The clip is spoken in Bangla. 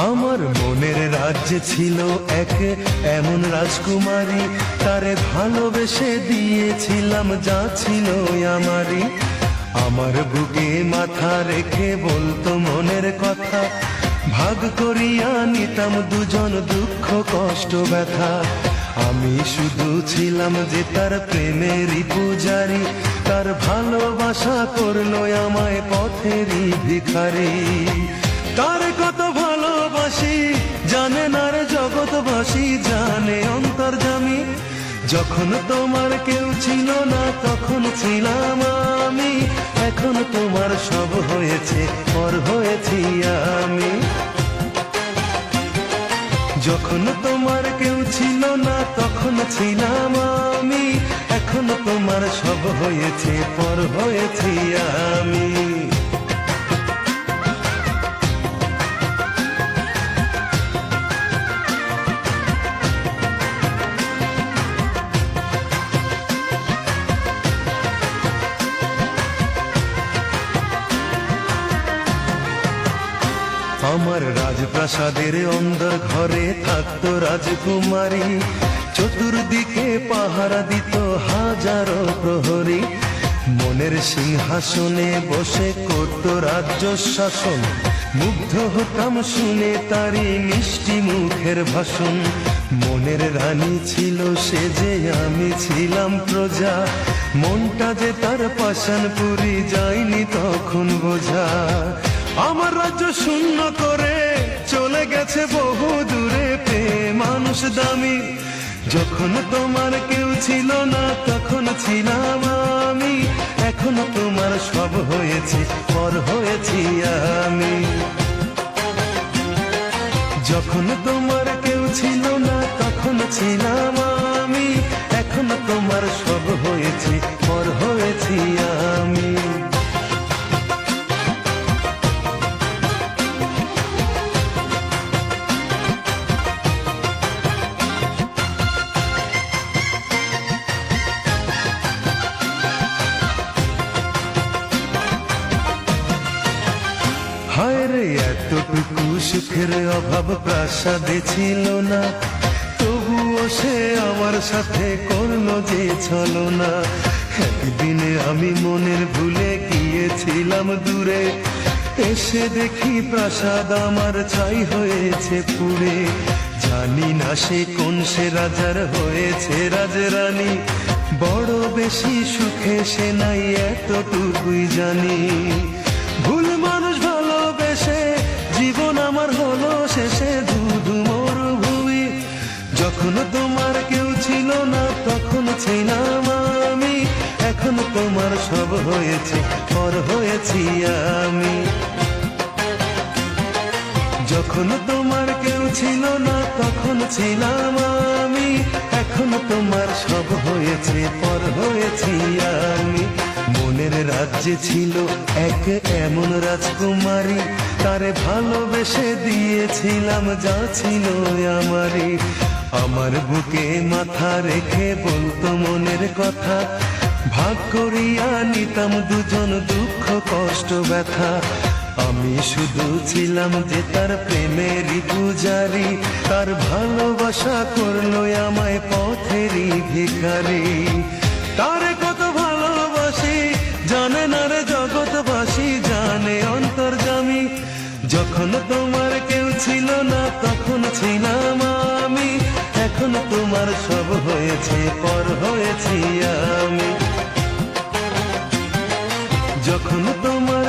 আমার মনের রাজ্যে ছিল এক এমন রাজকুমারী, তারে ভালোবেসে দিয়েছিলাম যা ছিল আমারই। আমার বুকে মাথা রেখে বলতো মনের কথা, ভাগ করিয়া নিতাম দুজন দুঃখ কষ্ট ব্যথা। আমি শুধু ছিলাম যে তার প্রেমেরই পূজারি, তার ভালোবাসা করলো আমায় পথেরই ভিখারি। তার কত ভালোবাসি জানে না রে জগৎবাসী, জানে অন্তর্যামী। যখন তোমার কেউ ছিল না তখন ছিলাম আমি, এখন তোমার সব হয়েছে পর হয়েছি আমি। যখন তোমার কেউ ছিল না তখন ছিলাম আমি, এখন তোমার সব হয়েছে পর হয়েছি আমি। আমার রাজপ্রাসাদের অন্দর ঘরে থাকতো রাজকুমারী, চতুর্দিকে পাহারা দিত হাজারো প্রহরী। মনের সিংহাসনে বসে করত রাজ্য শাসন, মুগ্ধ হতাম শুনে তারি মিষ্টি মুখের ভাষণ। মনের রানী ছিল সে যে আমি ছিলাম প্রজা, মনটা যে তার পাষাণপুরি যায়নি তখন বোঝা। আমার রাজ্য শূন্য করে চলে গেছে বহু দূরে, প্রেম মানুষ দামি। যখন তোমার কেউ ছিল না তখন ছিলাম আমি, এখন তোমার সব হয়েছে পর হয়েছি আমি। যখন তোমার কেউ ছিল না তখন ছিলাম আমি, এখন তোমার সব হয়েছে পর হয়েছি আমি। হায় রে এতটুকু সুখের অভাব প্রাসাদে ছিল না, তবুও সে আমার সাথে করলো যে ছলনা। একদিনে আমি মনের ভুলে গিয়েছিলাম দূরে, এসে দেখি প্রাসাদ আমার ছাই হয়েছে পুড়ে। জানি না সে কোন সে রাজার হয়েছে রাজরানী, বড় বেশি সুখে সে নাই এতটুকুই জানি। ভুল মানুষ ভালোবেসে জীবন আমার হলো শেষে ধুধু মরুভূমি। যখন তোমার কেউ ছিল না তখন ছিলাম আমি, এখন তোমার সব হয়েছে পর হয়েছি আমি। যখন তোমার কেউ ছিল না তখন ছিলাম আমি, এখন তোমার সব হয়েছে পর হয়েছি আমি। মনের রাজ্যে ছিল এক এমন রাজকুমারী, তারে ভালোবেসে দিয়েছিলাম যা ছিল আমারই। আমার বুকে মাথা রেখে বলতো মনের কথা, ভাগ করিয়া নিতাম দুজন দুঃখ কষ্ট ব্যথা। আমি শুধু ছিলাম যে তার প্রেমেরই পূজারি, তার ভালোবাসা করলো আমায় পথেরই ভিখারি। তার কত ভালোবাসি জানে না রে জগৎবাসী, জানে অন্তর্যামী। যখন তোমার কেউ ছিল না তখন ছিলাম আমি, এখন তোমার সব হয়েছে পর হয়েছি আমি। যখন তোমার